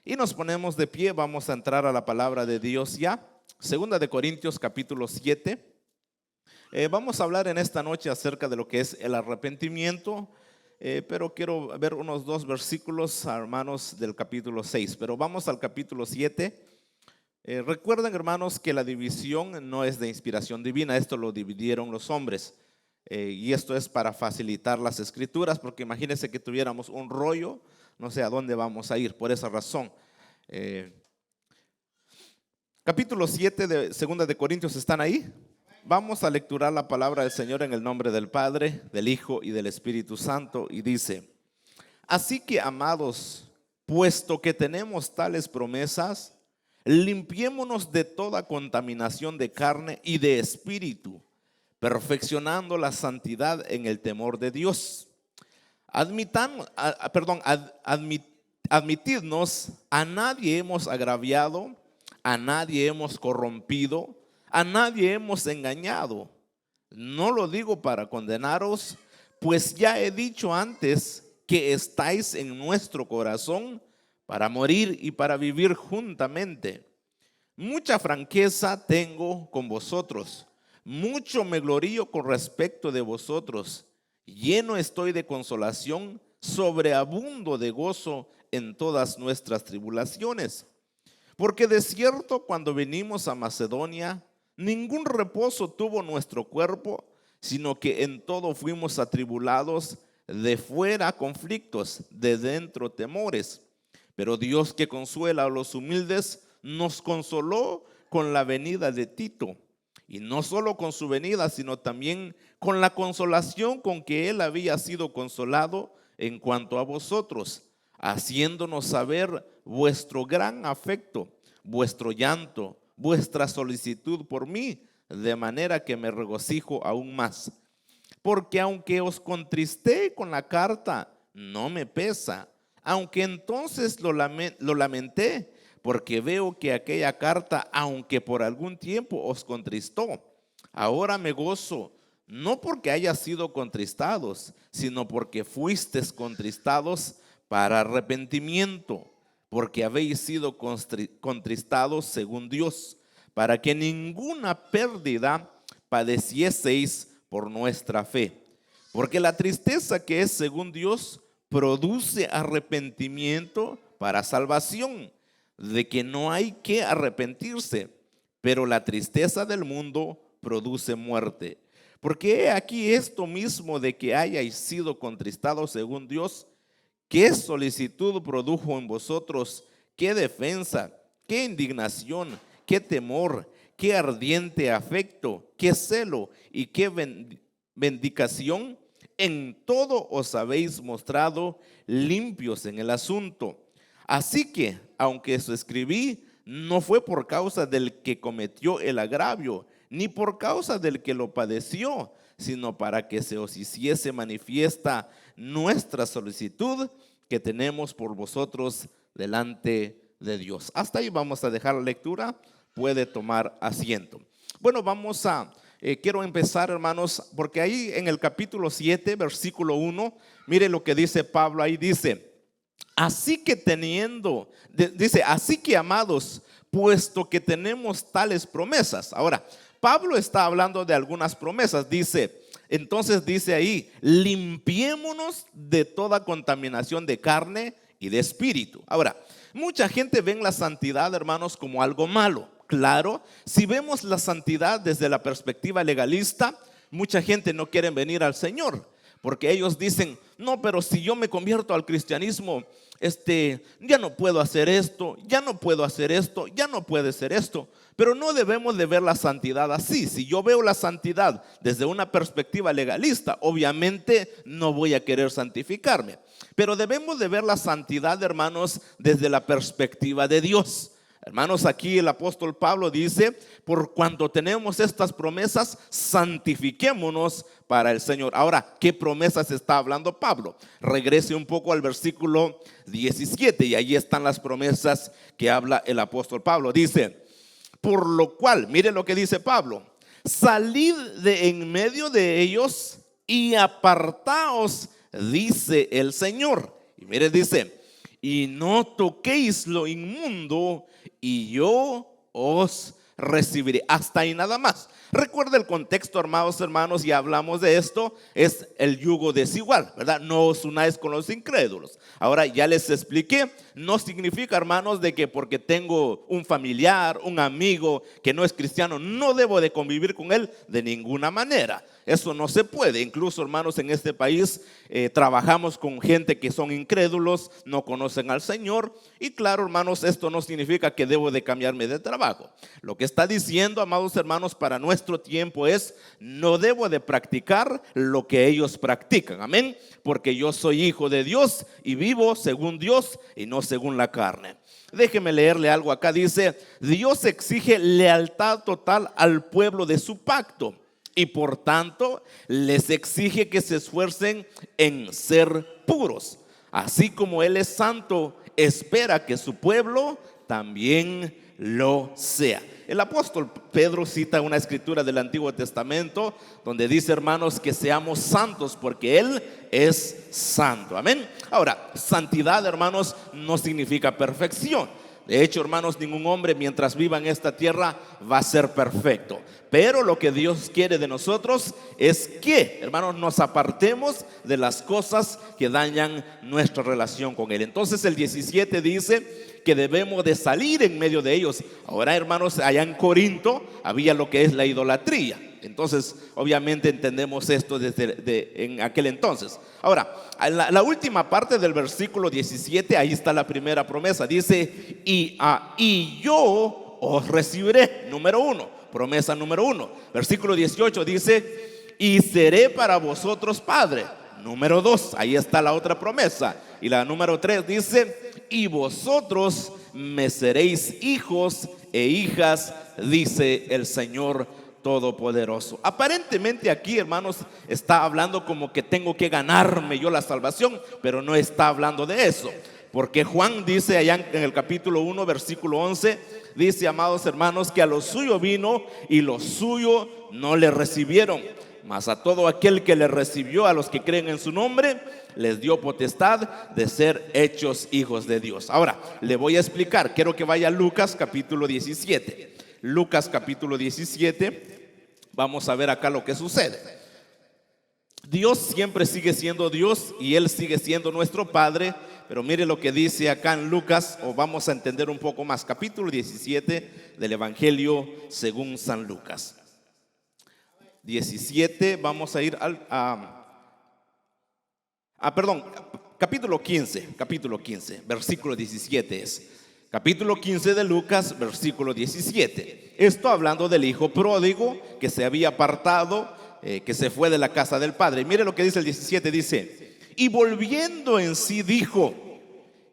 Y nos ponemos de pie, vamos a entrar a la palabra de Dios ya. Segunda de Corintios capítulo 7. Vamos a hablar en esta noche acerca de lo que es el arrepentimiento, pero quiero ver unos dos versículos, hermanos, del capítulo 6. Pero vamos al capítulo 7. Recuerden, hermanos, que la división no es de inspiración divina, esto lo dividieron los hombres. Y esto es para facilitar las escrituras, porque imagínense que tuviéramos un rollo, no sé a dónde vamos a ir, por esa razón. Capítulo 7 de Segunda de Corintios, ¿están ahí? Vamos a lecturar la palabra del Señor en el nombre del Padre, del Hijo y del Espíritu Santo, y dice: así que, amados, puesto que tenemos tales promesas, limpiémonos de toda contaminación de carne y de espíritu, perfeccionando la santidad en el temor de Dios. Admitidnos, a nadie hemos agraviado, a nadie hemos corrompido, a nadie hemos engañado. No lo digo para condenaros, pues ya he dicho antes que estáis en nuestro corazón para morir y para vivir juntamente. Mucha franqueza tengo con vosotros, mucho me glorío con respecto de vosotros, lleno estoy de consolación, sobreabundo de gozo en todas nuestras tribulaciones. Porque de cierto, cuando venimos a Macedonia, ningún reposo tuvo nuestro cuerpo, sino que en todo fuimos atribulados, de fuera conflictos, de dentro temores. Pero Dios, que consuela a los humildes, nos consoló con la venida de Tito, y no solo con su venida, sino también con la consolación con que él había sido consolado en cuanto a vosotros, haciéndonos saber vuestro gran afecto, vuestro llanto, vuestra solicitud por mí, de manera que me regocijo aún más. Porque aunque os contristé con la carta, no me pesa, aunque entonces lo lamenté, porque veo que aquella carta, aunque por algún tiempo os contristó, ahora me gozo, no porque haya sido contristados, sino porque fuisteis contristados para arrepentimiento, porque habéis sido contristados según Dios, para que ninguna pérdida padecieseis por nuestra fe. Porque la tristeza que es según Dios produce arrepentimiento para salvación, de que no hay que arrepentirse, pero la tristeza del mundo produce muerte. Porque he aquí esto mismo de que hayáis sido contristados según Dios, qué solicitud produjo en vosotros, qué defensa, qué indignación, qué temor, qué ardiente afecto, qué celo y qué vindicación. En todo os habéis mostrado limpios en el asunto. Así que, aunque eso escribí, no fue por causa del que cometió el agravio, ni por causa del que lo padeció, sino para que se os hiciese manifiesta nuestra solicitud que tenemos por vosotros delante de Dios. Hasta ahí vamos a dejar la lectura, puede tomar asiento. Bueno, quiero empezar, hermanos, porque ahí en el capítulo 7, versículo 1, mire lo que dice Pablo ahí, dice: así que, amados, puesto que tenemos tales promesas. Ahora, Pablo está hablando de algunas promesas, entonces dice ahí: limpiémonos de toda contaminación de carne y de espíritu. Ahora, mucha gente ve la santidad, hermanos, como algo malo. Claro, si vemos la santidad desde la perspectiva legalista, mucha gente no quiere venir al Señor, porque ellos dicen: no, pero si yo me convierto al cristianismo, ya no puedo hacer esto, ya no puedo hacer esto, ya no puede ser esto. Pero no debemos de ver la santidad así. Si yo veo la santidad desde una perspectiva legalista, obviamente no voy a querer santificarme. Pero debemos de ver la santidad, hermanos, desde la perspectiva de Dios. Hermanos, aquí el apóstol Pablo dice: por cuanto tenemos estas promesas, santifiquémonos para el Señor. Ahora, ¿qué promesas está hablando Pablo? Regrese un poco al versículo 17 y ahí están las promesas que habla el apóstol Pablo. Dice: por lo cual, mire lo que dice Pablo: salid de en medio de ellos y apartaos, dice el Señor. Y mire, dice: y no toquéis lo inmundo, y yo os recibiré. Hasta ahí nada más. Recuerda el contexto, amados hermanos, ya hablamos de esto, es el yugo desigual, ¿verdad? No os unáis con los incrédulos. Ahora ya les expliqué, no significa, hermanos, de que porque tengo un familiar, un amigo que no es cristiano, no debo de convivir con él de ninguna manera. Eso no se puede. Incluso, hermanos, en este país trabajamos con gente que son incrédulos, no conocen al Señor. Y claro, hermanos, esto no significa que debo de cambiarme de trabajo. Lo que está diciendo, amados hermanos, para nuestro tiempo es: no debo de practicar lo que ellos practican. Amén. Porque yo soy hijo de Dios y vivo según Dios y no según la carne. Déjeme leerle algo acá. Dice: Dios exige lealtad total al pueblo de su pacto, y por tanto les exige que se esfuercen en ser puros. Así como Él es santo, espera que su pueblo también lo sea. El apóstol Pedro cita una escritura del Antiguo Testamento donde dice, hermanos, que seamos santos porque Él es santo. Amén. Ahora, santidad, hermanos, no significa perfección. De hecho, hermanos, ningún hombre mientras viva en esta tierra va a ser perfecto. Pero lo que Dios quiere de nosotros es que, hermanos, nos apartemos de las cosas que dañan nuestra relación con Él. Entonces el 17 dice que debemos de salir en medio de ellos. Ahora, hermanos, allá en Corinto había lo que es la idolatría. Entonces, obviamente entendemos esto en aquel entonces. Ahora, la última parte del versículo 17, ahí está la primera promesa. Dice, y yo os recibiré. Número 1, promesa número 1. Versículo 18 dice, y seré para vosotros padre. Número 2, ahí está la otra promesa. Y la número 3 dice, y vosotros me seréis hijos e hijas, dice el Señor Todopoderoso. Aparentemente aquí, hermanos, está hablando como que tengo que ganarme yo la salvación, pero no está hablando de eso. Porque Juan dice allá en el capítulo 1, versículo 11, dice, amados hermanos, que a lo suyo vino y lo suyo no le recibieron. Mas a todo aquel que le recibió, a los que creen en su nombre, les dio potestad de ser hechos hijos de Dios. Ahora, le voy a explicar. Quiero que vaya a Lucas capítulo 17. Lucas capítulo 17, vamos a ver acá lo que sucede. Dios siempre sigue siendo Dios y Él sigue siendo nuestro Padre, pero mire lo que dice acá en Lucas, o vamos a entender un poco más, capítulo 17 del Evangelio según San Lucas. 17, vamos a ir capítulo 15, versículo 17 es. Capítulo 15 de Lucas, versículo 17. Esto hablando del hijo pródigo que se había apartado, que se fue de la casa del padre. Mire lo que dice el 17, dice, y volviendo en sí dijo,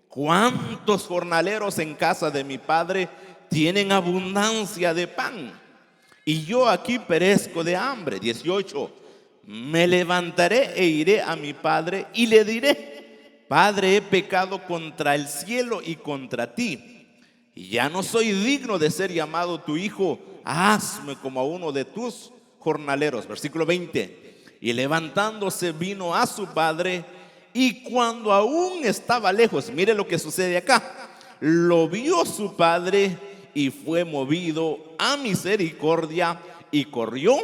¿cuántos jornaleros en casa de mi padre tienen abundancia de pan? Y yo aquí perezco de hambre. 18, me levantaré e iré a mi padre y le diré, Padre, he pecado contra el cielo y contra ti, y ya no soy digno de ser llamado tu hijo. Hazme como a uno de tus jornaleros. Versículo 20. Y levantándose vino a su padre, y cuando aún estaba lejos, mire lo que sucede acá, lo vio su padre y fue movido a misericordia, y corrió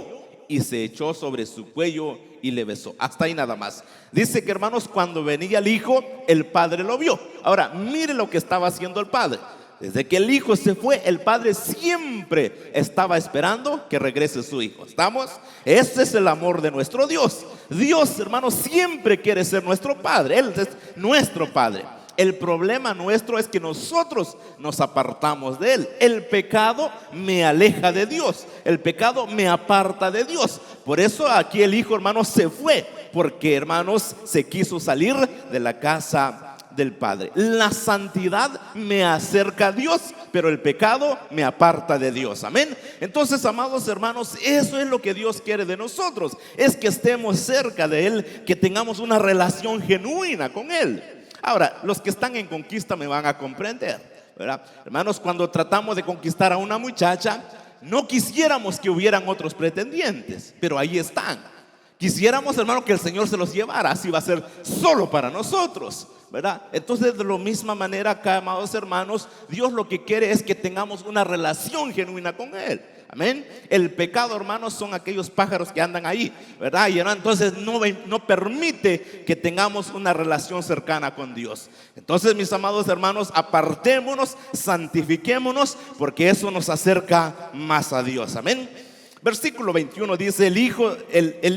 y se echó sobre su cuello y le besó. Hasta ahí nada más. Dice que, hermanos, cuando venía el hijo, el padre lo vio. Ahora, mire lo que estaba haciendo el padre. Desde que el hijo se fue, el padre siempre estaba esperando que regrese su hijo. ¿Estamos? Ese es el amor de nuestro Dios. Dios, hermanos, siempre quiere ser nuestro padre. Él es nuestro padre. El problema nuestro es que nosotros nos apartamos de Él. El pecado me aleja de Dios. El pecado me aparta de Dios. Por eso aquí el hijo, hermanos, se fue. Porque, hermanos, se quiso salir de la casa del Padre. La santidad me acerca a Dios, pero el pecado me aparta de Dios. Amén. Entonces, amados hermanos, eso es lo que Dios quiere de nosotros. Es que estemos cerca de Él, que tengamos una relación genuina con Él. Ahora, los que están en conquista me van a comprender, ¿verdad? Hermanos, cuando tratamos de conquistar a una muchacha, no quisiéramos que hubieran otros pretendientes, pero ahí están. Quisiéramos, hermano, que el Señor se los llevara, así va a ser solo para nosotros, ¿verdad? Entonces, de la misma manera acá, amados hermanos, Dios lo que quiere es que tengamos una relación genuina con Él. Amén. El pecado, hermanos, son aquellos pájaros que andan ahí, ¿verdad? Y entonces no permite que tengamos una relación cercana con Dios. Entonces, mis amados hermanos, apartémonos, santifiquémonos, porque eso nos acerca más a Dios. Amén. Versículo 21 dice: el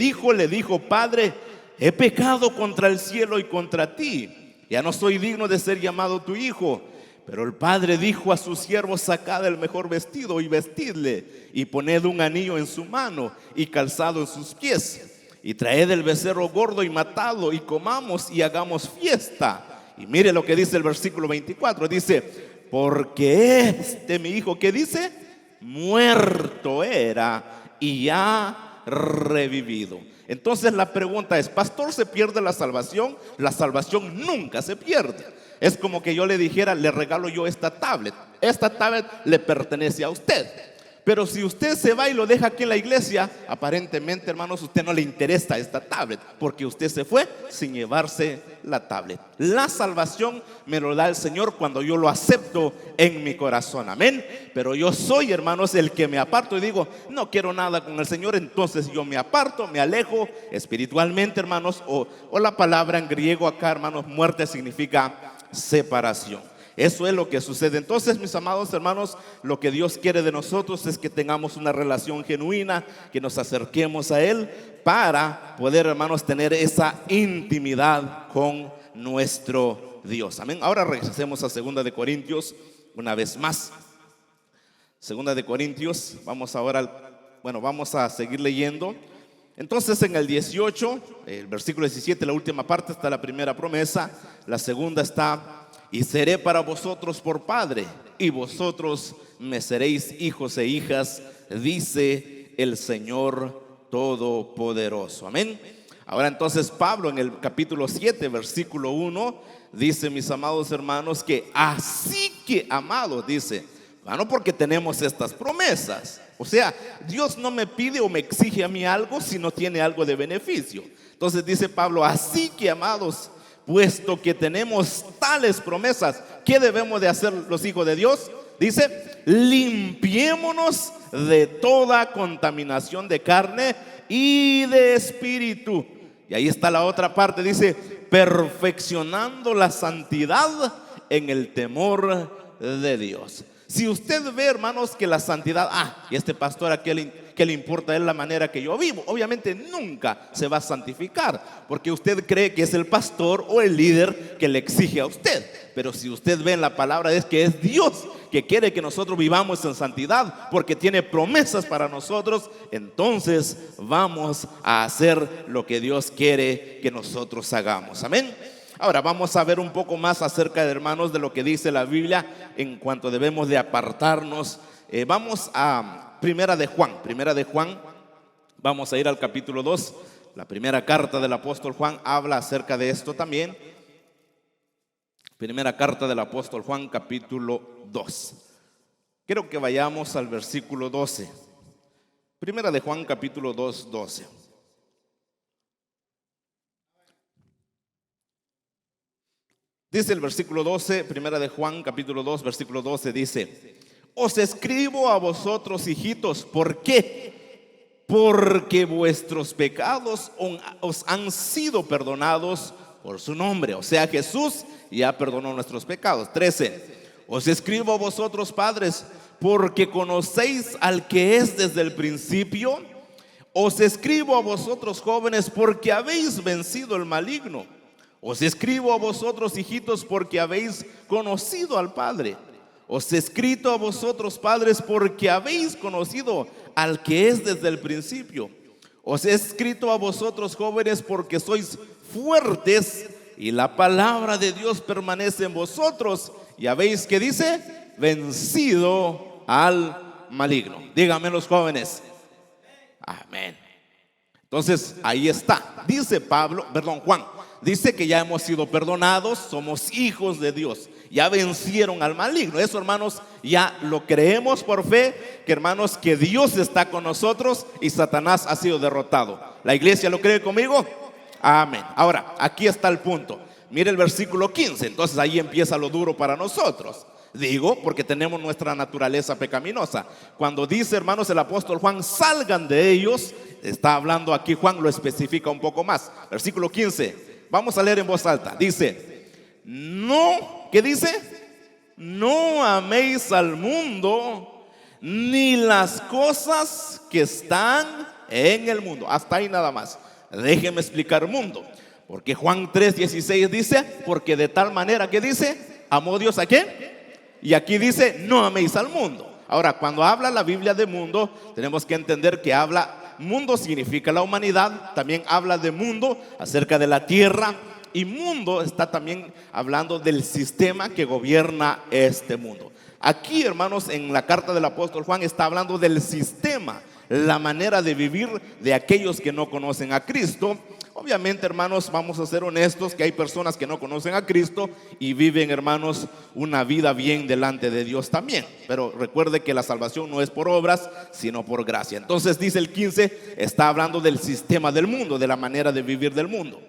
hijo le dijo: Padre, he pecado contra el cielo y contra ti, ya no soy digno de ser llamado tu hijo. Pero el padre dijo a sus siervos: sacad el mejor vestido y vestidle, y poned un anillo en su mano y calzado en sus pies, y traed el becerro gordo y matadlo, y comamos y hagamos fiesta. Y mire lo que dice el versículo 24, dice: porque mi hijo, ¿qué dice? Muerto era y ha revivido. Entonces la pregunta es: pastor, ¿se pierde la salvación? La salvación nunca se pierde. Es como que yo le dijera: le regalo yo esta tablet. Esta tablet le pertenece a usted. Pero si usted se va y lo deja aquí en la iglesia, aparentemente, hermanos, a usted no le interesa esta tablet, porque usted se fue sin llevarse la tablet. La salvación me lo da el Señor cuando yo lo acepto en mi corazón. Amén. Pero yo soy, hermanos, el que me aparto y digo: no quiero nada con el Señor. Entonces yo me aparto, me alejo espiritualmente, hermanos. O la palabra en griego acá, hermanos, muerte significa separación. Eso es lo que sucede. Entonces, mis amados hermanos, lo que Dios quiere de nosotros es que tengamos una relación genuina, que nos acerquemos a Él para poder, hermanos, tener esa intimidad con nuestro Dios. Amén. Ahora regresemos a 2 de Corintios una vez más. 2 de Corintios, vamos a seguir leyendo. Entonces, en el 18, el versículo 17, la última parte, está la primera promesa. La segunda está: y seré para vosotros por padre, y vosotros me seréis hijos e hijas, dice el Señor Todopoderoso. Amén. Ahora entonces Pablo, en el capítulo 7, versículo 1, dice, mis amados hermanos, que así que, amados, dice, bueno, porque tenemos estas promesas. O sea, Dios no me pide o me exige a mí algo si no tiene algo de beneficio. Entonces dice Pablo: así que, amados, puesto que tenemos tales promesas, ¿qué debemos de hacer los hijos de Dios? Dice: limpiémonos de toda contaminación de carne y de espíritu. Y ahí está la otra parte, dice: perfeccionando la santidad en el temor de Dios. Si usted ve, hermanos, que la santidad, y este pastor a qué le importa es la manera que yo vivo, obviamente nunca se va a santificar, porque usted cree que es el pastor o el líder que le exige a usted. Pero si usted ve en la palabra, es que es Dios que quiere que nosotros vivamos en santidad, porque tiene promesas para nosotros. Entonces vamos a hacer lo que Dios quiere que nosotros hagamos. Amén. Ahora vamos a ver un poco más acerca, de, hermanos, de lo que dice la Biblia en cuanto debemos de apartarnos. Vamos a Primera de Juan, vamos a ir al capítulo 2. La primera carta del apóstol Juan habla acerca de esto también. Primera carta del apóstol Juan, capítulo 2. Quiero que vayamos al versículo 12. Primera de Juan, capítulo 2, 12. Dice el versículo 12, primera de Juan, capítulo 2, versículo 12, dice: os escribo a vosotros, hijitos, ¿por qué? Porque vuestros pecados os han sido perdonados por su nombre. O sea, Jesús ya perdonó nuestros pecados. 13, os escribo a vosotros, padres, porque conocéis al que es desde el principio. Os escribo a vosotros, jóvenes, porque habéis vencido el maligno. Os escribo a vosotros, hijitos, porque habéis conocido al Padre. Os he escrito a vosotros, padres, porque habéis conocido al que es desde el principio. Os he escrito a vosotros, jóvenes, porque sois fuertes y la palabra de Dios permanece en vosotros y habéis, ¿qué dice? Vencido al maligno. Díganme los jóvenes. Amén. Entonces ahí está. Dice Juan, dice que ya hemos sido perdonados, somos hijos de Dios, ya vencieron al maligno. Eso, hermanos, ya lo creemos por fe, que, hermanos, que Dios está con nosotros y Satanás ha sido derrotado. ¿La iglesia lo cree conmigo? Amén. Ahora, aquí está el punto. Mire el versículo 15. Entonces ahí empieza lo duro para nosotros. Digo, porque tenemos nuestra naturaleza pecaminosa. Cuando dice, hermanos, el apóstol Juan, salgan de ellos, está hablando aquí, Juan lo especifica un poco más. Versículo 15. Vamos a leer en voz alta. Dice, no, ¿qué dice? No améis al mundo ni las cosas que están en el mundo. Hasta ahí nada más. Déjeme explicar mundo. Porque Juan 3:16 dice, porque de tal manera que dice, amó Dios a quién. Y aquí dice, no améis al mundo. Ahora, cuando habla la Biblia de mundo, tenemos que entender que habla, mundo significa la humanidad, también habla de mundo acerca de la tierra. Y mundo está también hablando del sistema que gobierna este mundo. Aquí, hermanos, en la carta del apóstol Juan está hablando del sistema, la manera de vivir de aquellos que no conocen a Cristo. Obviamente, hermanos, vamos a ser honestos que hay personas que no conocen a Cristo y viven, hermanos, una vida bien delante de Dios también. Pero recuerde que la salvación no es por obras, sino por gracia. Entonces dice el 15, está hablando del sistema del mundo, de la manera de vivir del mundo.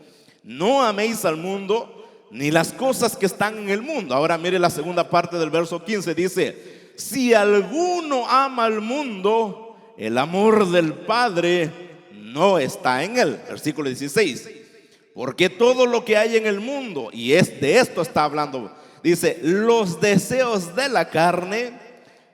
No améis al mundo ni las cosas que están en el mundo. Ahora mire la segunda parte del verso 15, dice, si alguno ama al mundo, el amor del Padre no está en él. Versículo 16, porque todo lo que hay en el mundo, y de esto está hablando, dice, los deseos de la carne,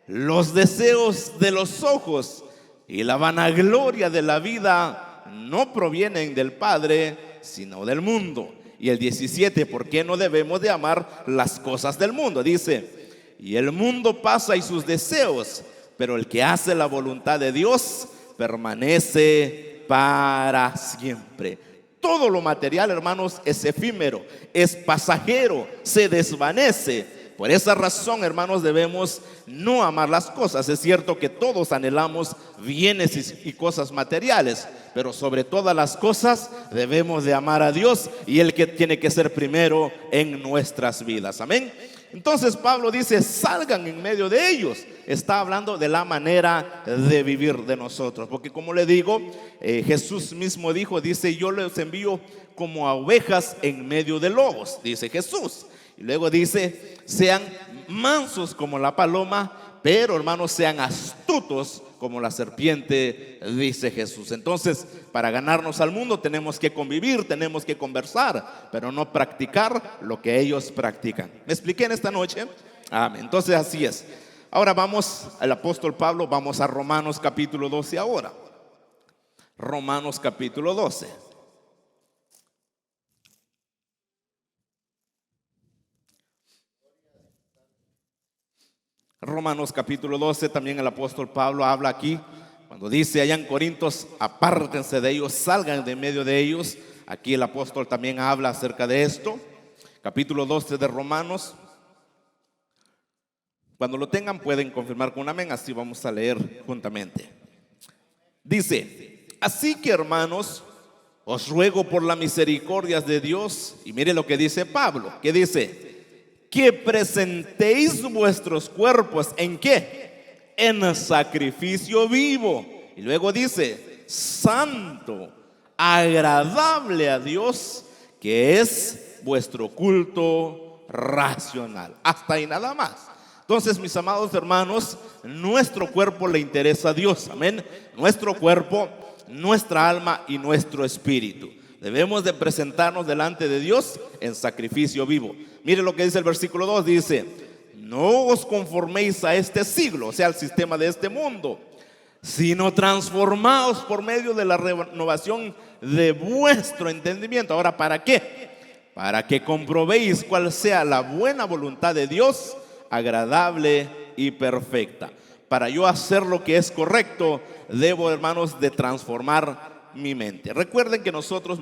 los deseos de los ojos y la vanagloria de la vida no provienen del Padre, sino del mundo. Y el 17, ¿por qué no debemos de amar las cosas del mundo? Dice, y el mundo pasa y sus deseos, pero el que hace la voluntad de Dios permanece para siempre. Todo lo material, hermanos, es efímero, es pasajero, se desvanece. Por esa razón, hermanos, debemos no amar las cosas. Es cierto que todos anhelamos bienes y cosas materiales, pero sobre todas las cosas debemos de amar a Dios, y Él que tiene que ser primero en nuestras vidas. Amén. Entonces Pablo dice, salgan en medio de ellos. Está hablando de la manera de vivir de nosotros, porque como le digo, Jesús mismo dijo, dice, yo les envío como a ovejas en medio de lobos, dice Jesús. Y luego dice, sean mansos como la paloma, pero hermanos, sean astutos como la serpiente, dice Jesús. Entonces, para ganarnos al mundo tenemos que convivir, tenemos que conversar, pero no practicar lo que ellos practican. ¿Me expliqué en esta noche? Amén. Entonces así es. Ahora vamos al apóstol Pablo, vamos a Romanos capítulo 12 ahora. Romanos capítulo 12. Romanos capítulo 12, también el apóstol Pablo habla aquí, cuando dice allá en Corintios, apártense de ellos, salgan de medio de ellos. Aquí el apóstol también habla acerca de esto. Capítulo 12 de Romanos. Cuando lo tengan pueden confirmar con un amén, así vamos a leer juntamente. Dice, así que hermanos, os ruego por las misericordias de Dios, y mire lo que dice Pablo, que dice, que presentéis vuestros cuerpos, ¿en qué? En sacrificio vivo. Y luego dice, santo, agradable a Dios, que es vuestro culto racional. Hasta ahí nada más. Entonces, mis amados hermanos, nuestro cuerpo le interesa a Dios, amén. Nuestro cuerpo, nuestra alma y nuestro espíritu. Debemos de presentarnos delante de Dios en sacrificio vivo. Mire lo que dice el versículo 2, dice, no os conforméis a este siglo, o sea, al sistema de este mundo, sino transformaos por medio de la renovación de vuestro entendimiento. Ahora, ¿para qué? Para que comprobéis cuál sea la buena voluntad de Dios, agradable y perfecta. Para yo hacer lo que es correcto, debo, hermanos, de transformar mi mente. Recuerden que nosotros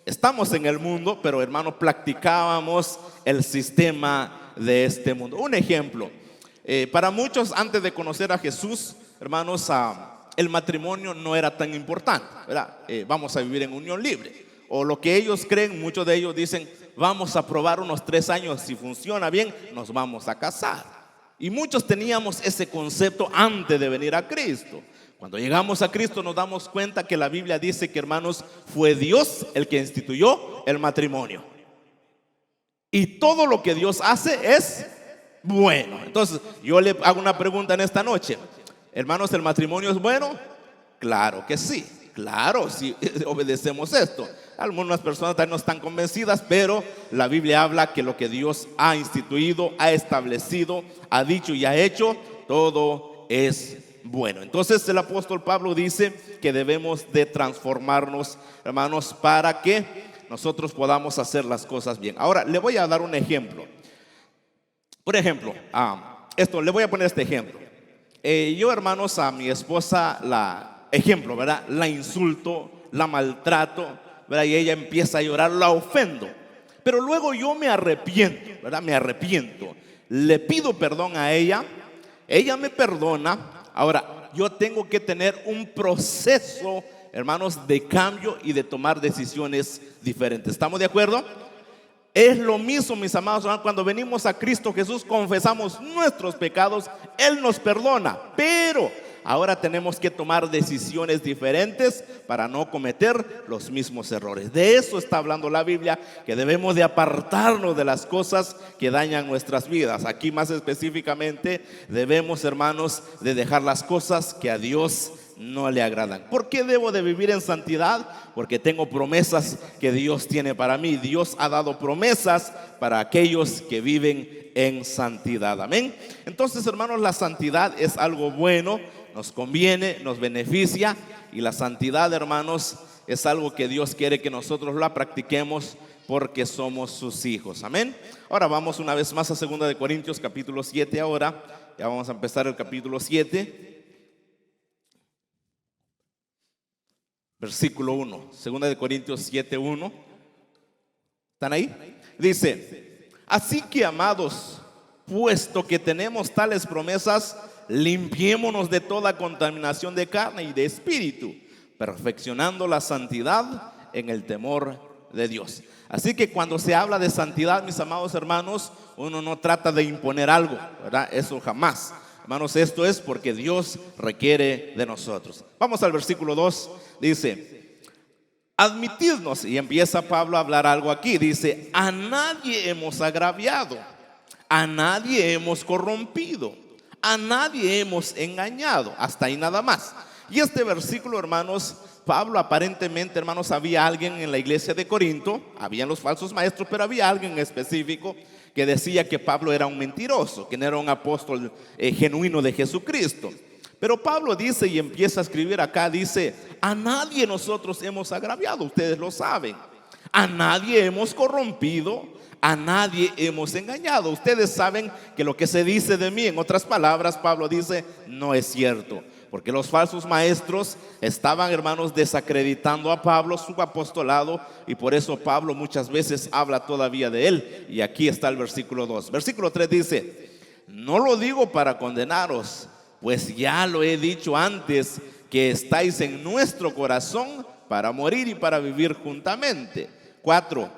estamos en el mundo, pero hermanos, practicábamos el sistema de este mundo. Un ejemplo, para muchos antes de conocer a Jesús, hermanos, el matrimonio no era tan importante, ¿verdad? Vamos a vivir en unión libre, o lo que ellos creen, muchos de ellos dicen, vamos a probar unos 3 años, si funciona bien, nos vamos a casar. Y muchos teníamos ese concepto antes de venir a Cristo. Cuando llegamos a Cristo nos damos cuenta que la Biblia dice que, hermanos, fue Dios el que instituyó el matrimonio. Y todo lo que Dios hace es bueno. Entonces, yo le hago una pregunta en esta noche. Hermanos, ¿el matrimonio es bueno? Claro que sí. Claro, si obedecemos esto. Algunas personas también no están convencidas, pero la Biblia habla que lo que Dios ha instituido, ha establecido, ha dicho y ha hecho, todo es bueno. Entonces el apóstol Pablo dice que debemos de transformarnos, hermanos, para que nosotros podamos hacer las cosas bien. Ahora, le voy a dar un ejemplo. Por ejemplo, le voy a poner este ejemplo. Yo, hermanos, a mi esposa ¿verdad? La insulto, la maltrato, ¿verdad? Y ella empieza a llorar, la ofendo. Pero luego yo me arrepiento, ¿verdad? Me arrepiento. Le pido perdón a ella me perdona. Ahora, yo tengo que tener un proceso, hermanos, de cambio y de tomar decisiones diferentes. ¿Estamos de acuerdo? Es lo mismo, mis amados hermanos, cuando venimos a Cristo Jesús, confesamos nuestros pecados, Él nos perdona, pero ahora tenemos que tomar decisiones diferentes para no cometer los mismos errores. De eso está hablando la Biblia, que debemos de apartarnos de las cosas que dañan nuestras vidas. Aquí más específicamente debemos, hermanos, de dejar las cosas que a Dios no le agradan. ¿Por qué debo de vivir en santidad? Porque tengo promesas que Dios tiene para mí. Dios ha dado promesas para aquellos que viven en santidad. Amén. Entonces, hermanos, la santidad es algo bueno, nos conviene, nos beneficia, y la santidad, hermanos, es algo que Dios quiere que nosotros la practiquemos porque somos sus hijos. Amén. Ahora vamos una vez más a 2 Corintios capítulo 7 ahora. Ya vamos a empezar el capítulo 7. Versículo 1, 2 Corintios 7, 1. ¿Están ahí? Dice: así que, amados, puesto que tenemos tales promesas, limpiémonos de toda contaminación de carne y de espíritu, perfeccionando la santidad en el temor de Dios. Así que cuando se habla de santidad, mis amados hermanos, uno no trata de imponer algo, ¿verdad? Eso jamás. Hermanos, esto es porque Dios requiere de nosotros. Vamos al versículo 2, dice: admitidnos, y empieza Pablo a hablar algo aquí. Dice: a nadie hemos agraviado, a nadie hemos corrompido, a nadie hemos engañado. Hasta ahí nada más. Y este versículo, hermanos, Pablo aparentemente, hermanos, había alguien en la iglesia de Corinto, habían los falsos maestros, pero había alguien en específico que decía que Pablo era un mentiroso, que no era un apóstol genuino de Jesucristo. Pero Pablo dice, y empieza a escribir acá, dice: a nadie nosotros hemos agraviado, ustedes lo saben, a nadie hemos corrompido, a nadie hemos engañado. Ustedes saben que lo que se dice de mí, en otras palabras, Pablo dice, no es cierto. Porque los falsos maestros estaban, hermanos, desacreditando a Pablo, su apostolado, y por eso Pablo muchas veces habla todavía de él. Y aquí está el versículo 2. Versículo 3 dice: no lo digo para condenaros, pues ya lo he dicho antes, que estáis en nuestro corazón para morir y para vivir juntamente. 4.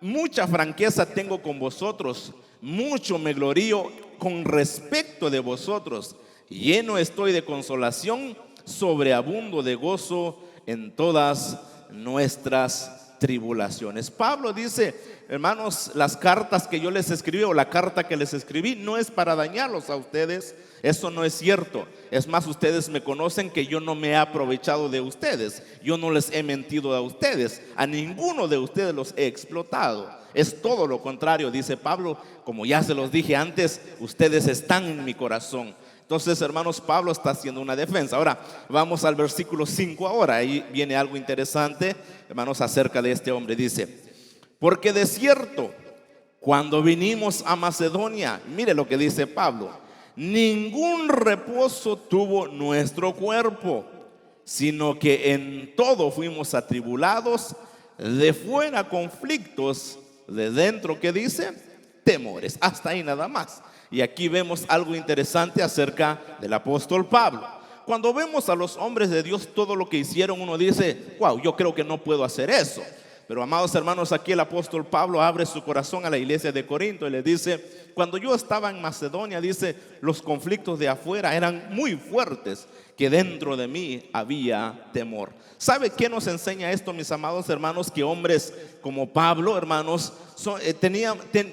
Mucha franqueza tengo con vosotros, mucho me glorío con respecto de vosotros. Lleno estoy de consolación, sobreabundo de gozo en todas nuestras tribulaciones. Pablo dice, hermanos, las cartas que yo les escribí, o la carta que les escribí, no es para dañarlos a ustedes. Eso no es cierto. Es más, ustedes me conocen que yo no me he aprovechado de ustedes. Yo no les he mentido a ustedes. A ninguno de ustedes los he explotado. Es todo lo contrario, dice Pablo. Como ya se los dije antes, ustedes están en mi corazón. Entonces, hermanos, Pablo está haciendo una defensa. Ahora, vamos al versículo 5 ahora. Ahí viene algo interesante, hermanos, acerca de este hombre. Dice: porque de cierto, cuando vinimos a Macedonia, mire lo que dice Pablo, ningún reposo tuvo nuestro cuerpo, sino que en todo fuimos atribulados, de fuera conflictos, de dentro, ¿qué dice? Temores. Hasta ahí nada más. Y aquí vemos algo interesante acerca del apóstol Pablo. Cuando vemos a los hombres de Dios, todo lo que hicieron, uno dice: wow, yo creo que no puedo hacer eso. Pero amados hermanos, aquí el apóstol Pablo abre su corazón a la iglesia de Corinto y le dice: cuando yo estaba en Macedonia, dice, los conflictos de afuera eran muy fuertes, que dentro de mí había temor. ¿Sabe qué nos enseña esto, mis amados hermanos? Que hombres como Pablo, hermanos,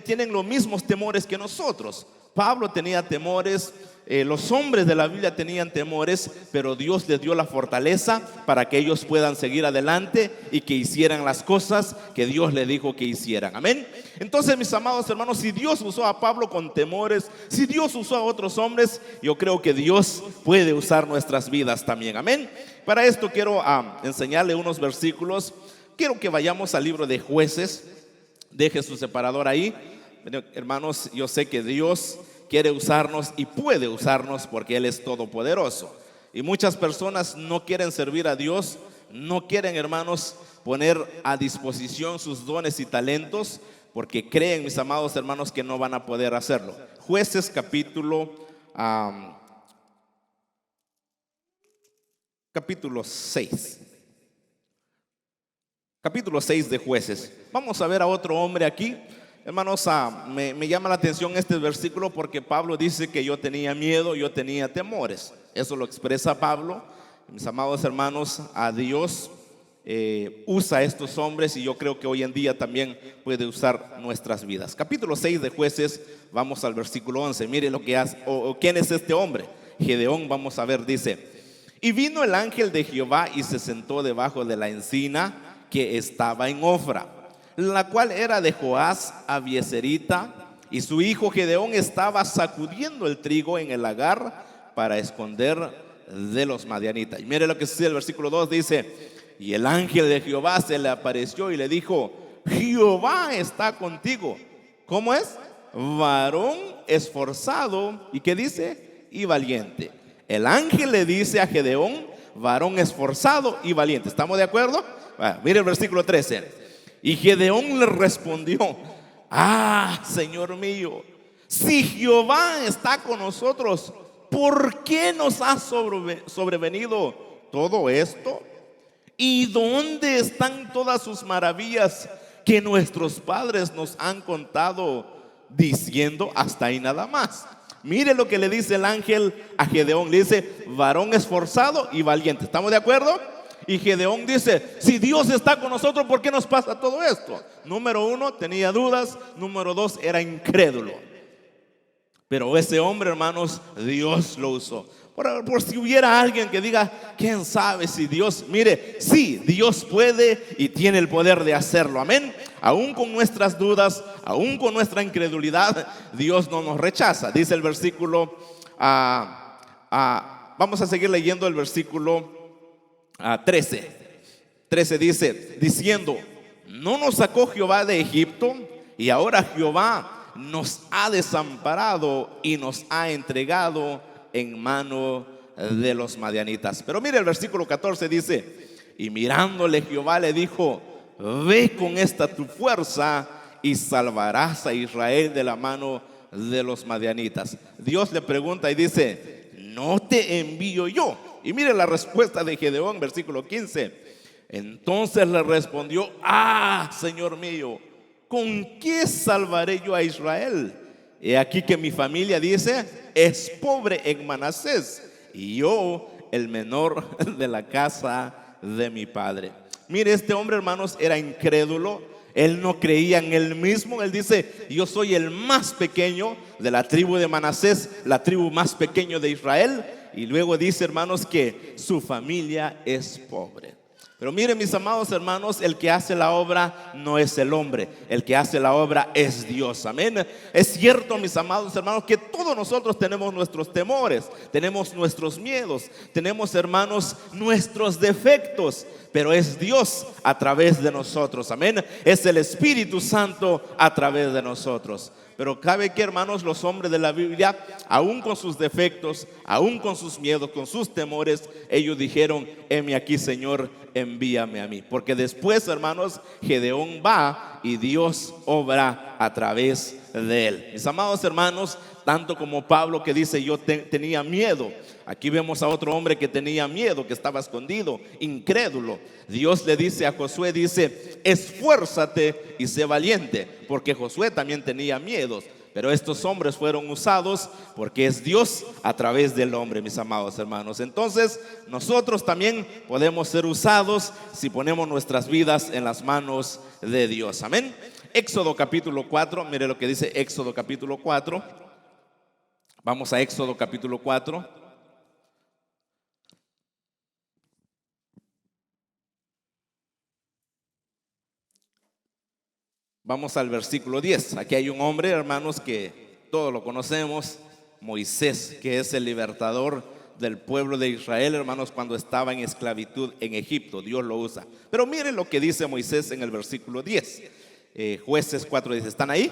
tienen los mismos temores que nosotros. Pablo tenía temores, los hombres de la Biblia tenían temores, pero Dios les dio la fortaleza para que ellos puedan seguir adelante y que hicieran las cosas que Dios les dijo que hicieran. Amén. Entonces, mis amados hermanos, si Dios usó a Pablo con temores, si Dios usó a otros hombres, yo creo que Dios puede usar nuestras vidas también. Amén. Para esto quiero enseñarle unos versículos. Quiero que vayamos al libro de Jueces. Deje su separador ahí. Hermanos, yo sé que Dios quiere usarnos y puede usarnos porque Él es todopoderoso. Y muchas personas no quieren servir a Dios, no quieren, hermanos, poner a disposición sus dones y talentos, porque creen, mis amados hermanos, que no van a poder hacerlo. Jueces capítulo 6. Capítulo 6 de Jueces. Vamos a ver a otro hombre aquí. Hermanos, me llama la atención este versículo porque Pablo dice que yo tenía miedo, yo tenía temores. Eso lo expresa Pablo. Mis amados hermanos, a Dios usa a estos hombres y yo creo que hoy en día también puede usar nuestras vidas. Capítulo 6 de Jueces, vamos al versículo 11. Mire lo que hace, ¿quién es este hombre? Gedeón, vamos a ver, dice: y vino el ángel de Jehová y se sentó debajo de la encina que estaba en Ofra, la cual era de Joás Abieserita, y su hijo Gedeón estaba sacudiendo el trigo en el lagar para esconder de los madianitas. Y mire lo que dice el versículo 2, dice: y el ángel de Jehová se le apareció y le dijo: Jehová está contigo. ¿Cómo es? Varón esforzado. ¿Y qué dice? Y valiente. El ángel le dice a Gedeón: varón esforzado y valiente. ¿Estamos de acuerdo? Mire el versículo 13. Y Gedeón le respondió: Señor mío, si Jehová está con nosotros, ¿por qué nos ha sobrevenido todo esto? ¿Y dónde están todas sus maravillas que nuestros padres nos han contado? Diciendo, hasta ahí nada más. Mire lo que le dice el ángel a Gedeón. Le dice: varón esforzado y valiente. ¿Estamos de acuerdo? Y Gedeón dice: si Dios está con nosotros, ¿por qué nos pasa todo esto? Número 1, tenía dudas. Número 2, era incrédulo. Pero ese hombre, hermanos, Dios lo usó. Por si hubiera alguien que diga: ¿quién sabe si Dios? Mire, sí, Dios puede y tiene el poder de hacerlo. Amén. Aún con nuestras dudas, aún con nuestra incredulidad, Dios no nos rechaza. Dice el versículo, vamos a seguir leyendo el versículo 13. 13 dice, diciendo: ¿no nos sacó Jehová de Egipto? Y ahora Jehová nos ha desamparado y nos ha entregado en mano de los madianitas. Pero mire el versículo 14, dice: y mirándole Jehová le dijo: ve con esta tu fuerza y salvarás a Israel de la mano de los madianitas. Dios le pregunta y dice: ¿no te envío yo? Y mire la respuesta de Gedeón, versículo 15. Entonces le respondió: Señor mío, ¿con qué salvaré yo a Israel? He aquí que mi familia, dice, es pobre en Manasés, y yo el menor de la casa de mi padre. Mire, este hombre, hermanos, era incrédulo. Él no creía en él mismo. Él dice: yo soy el más pequeño de la tribu de Manasés, la tribu más pequeña de Israel. Y luego dice, hermanos, que su familia es pobre. Pero miren, mis amados hermanos, el que hace la obra no es el hombre, el que hace la obra es Dios. Amén. Es cierto, mis amados hermanos, que todos nosotros tenemos nuestros temores, tenemos nuestros miedos, tenemos, hermanos, nuestros defectos, pero es Dios a través de nosotros. Amén. Es el Espíritu Santo a través de nosotros. Pero cabe que, hermanos, los hombres de la Biblia, aún con sus defectos, aún con sus miedos, con sus temores, ellos dijeron: heme aquí, Señor, envíame a mí. Porque después, hermanos, Gedeón va y Dios obra a través de él. Mis amados hermanos, tanto como Pablo que dice yo tenía miedo, aquí vemos a otro hombre que tenía miedo, que estaba escondido, incrédulo. Dios le dice a Josué, dice, esfuérzate y sé valiente, porque Josué también tenía miedos. Pero estos hombres fueron usados porque es Dios a través del hombre, mis amados hermanos. Entonces nosotros también podemos ser usados si ponemos nuestras vidas en las manos de Dios. Amén. Éxodo capítulo 4, mire lo que dice Éxodo capítulo 4. Vamos a Éxodo capítulo 4. Vamos al versículo 10. Aquí hay un hombre, hermanos, que todos lo conocemos, Moisés, que es el libertador del pueblo de Israel, hermanos, cuando estaba en esclavitud en Egipto. Dios lo usa. Pero miren lo que dice Moisés en el versículo 10. Jueces 4 dice, ¿están ahí?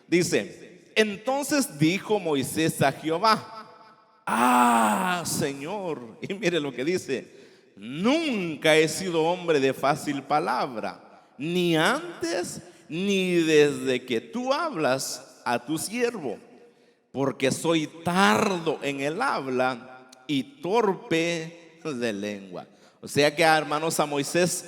Dice, entonces dijo Moisés a Jehová, Señor, y mire lo que dice, nunca he sido hombre de fácil palabra, ni antes ni desde que tú hablas a tu siervo, porque soy tardo en el habla y torpe de lengua. O sea que, hermanos, a Moisés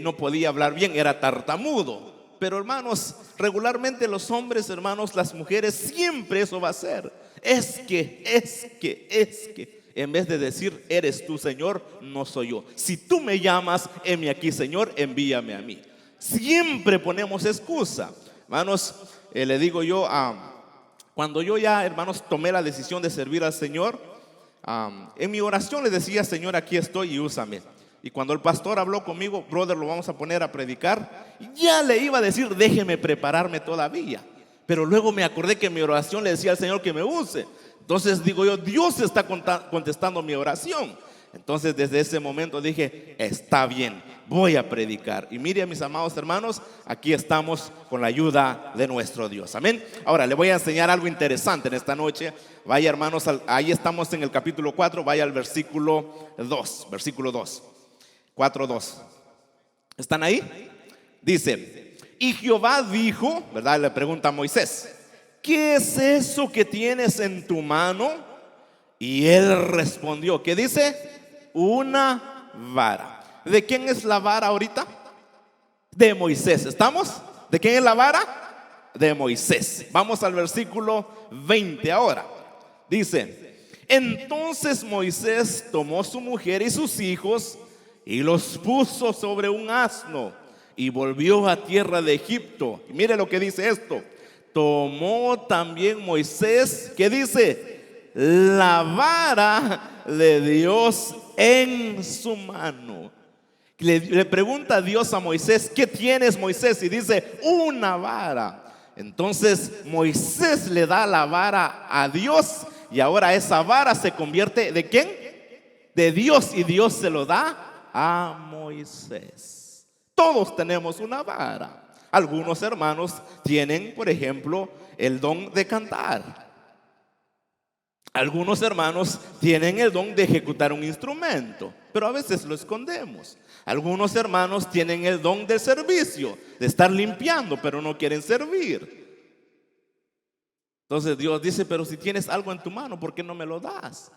no podía hablar bien, era tartamudo. Pero, hermanos, regularmente los hombres, hermanos, las mujeres, siempre eso va a ser. Es que. En vez de decir, eres tú, Señor, no soy yo. Si tú me llamas, heme aquí, Señor, envíame a mí. Siempre ponemos excusa. Hermanos, le digo yo, cuando yo ya, hermanos, tomé la decisión de servir al Señor, en mi oración le decía, Señor, aquí estoy y úsame. Y cuando el pastor habló conmigo, brother, lo vamos a poner a predicar, ya le iba a decir, déjeme prepararme todavía. Pero luego me acordé que en mi oración le decía al Señor que me use. Entonces digo yo, Dios está contestando mi oración. Entonces desde ese momento dije, está bien, voy a predicar. Y mire, mis amados hermanos, aquí estamos con la ayuda de nuestro Dios. Amén. Ahora le voy a enseñar algo interesante en esta noche. Vaya, hermanos, ahí estamos en el capítulo 4, vaya al versículo 2. Versículo 2, 4:2. ¿Están ahí? Dice, y Jehová dijo, ¿verdad? Le pregunta a Moisés, ¿qué es eso que tienes en tu mano? Y él respondió, ¿qué dice? Una vara. ¿De quién es la vara ahorita? De Moisés. ¿Estamos? ¿De quién es la vara? De Moisés. Vamos al versículo 20 ahora. Dice, entonces Moisés tomó su mujer y sus hijos y los puso sobre un asno y volvió a tierra de Egipto. Y mire lo que dice esto. Tomó también Moisés, ¿qué dice? La vara de Dios en su mano. Le pregunta a Dios a Moisés, ¿qué tienes, Moisés? Y dice, una vara. Entonces Moisés le da la vara a Dios y ahora esa vara se convierte ¿de quién? De Dios, y Dios se lo da a Moisés. Todos tenemos una vara. Algunos hermanos tienen, por ejemplo, el don de cantar. Algunos hermanos tienen el don de ejecutar un instrumento, pero a veces lo escondemos. Algunos hermanos tienen el don del servicio, de estar limpiando, pero no quieren servir. Entonces Dios dice, pero si tienes algo en tu mano, ¿por qué no me lo das?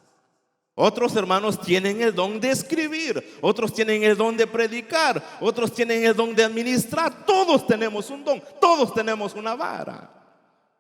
Otros hermanos tienen el don de escribir, otros tienen el don de predicar, otros tienen el don de administrar. Todos tenemos un don, todos tenemos una vara.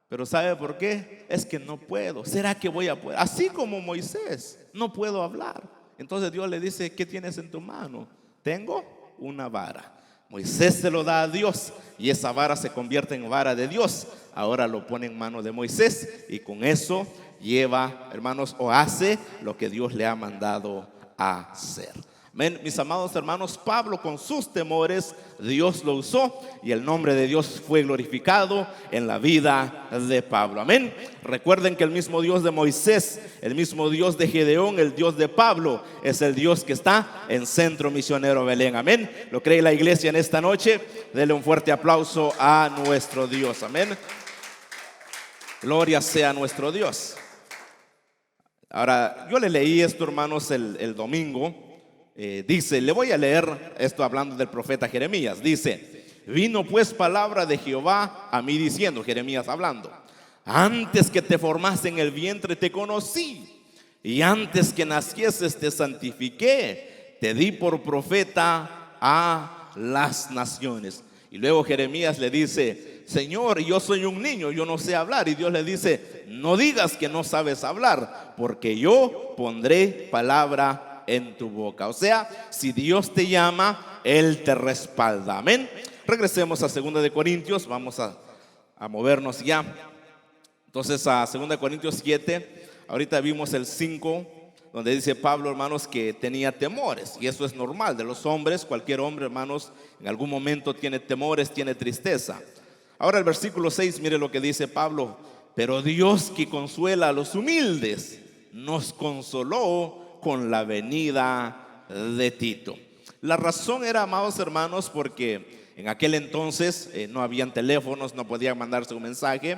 Pero ¿sabe por qué? Es que no puedo. ¿Será que voy a poder? Así como Moisés, no puedo hablar. Entonces Dios le dice, ¿qué tienes en tu mano? Tengo una vara. Moisés se lo da a Dios y esa vara se convierte en vara de Dios. Ahora lo pone en mano de Moisés y con eso lleva, hermanos, o hace lo que Dios le ha mandado a hacer. Amén. Mis amados hermanos, Pablo con sus temores, Dios lo usó y el nombre de Dios fue glorificado en la vida de Pablo. Amén. Recuerden que el mismo Dios de Moisés, el mismo Dios de Gedeón, el Dios de Pablo, es el Dios que está en Centro Misionero Belén. Amén. ¿Lo cree la iglesia en esta noche? Dele un fuerte aplauso a nuestro Dios. Amén. Gloria sea a nuestro Dios. Ahora, yo le leí esto, hermanos, el domingo. Dice, le voy a leer esto hablando del profeta Jeremías. Dice, vino pues palabra de Jehová a mí diciendo, Jeremías hablando, antes que te formaste en el vientre te conocí, y antes que nacieses te santifiqué, te di por profeta a las naciones. Y luego Jeremías le dice, Señor, yo soy un niño, yo no sé hablar. Y Dios le dice, no digas que no sabes hablar, porque yo pondré palabra en tu boca. O sea, si Dios te llama, Él te respalda. Amén. Regresemos a 2 de Corintios, vamos a movernos ya. Entonces a 2 Corintios 7, ahorita vimos el 5, donde dice Pablo, hermanos, que tenía temores. Y eso es normal de los hombres. Cualquier hombre, hermanos, en algún momento tiene temores, tiene tristeza. Ahora el versículo 6, mire lo que dice Pablo. Pero Dios, que consuela a los humildes, nos consoló con la venida de Tito. La razón era, amados hermanos, porque en aquel entonces no habían teléfonos, no podían mandarse un mensaje.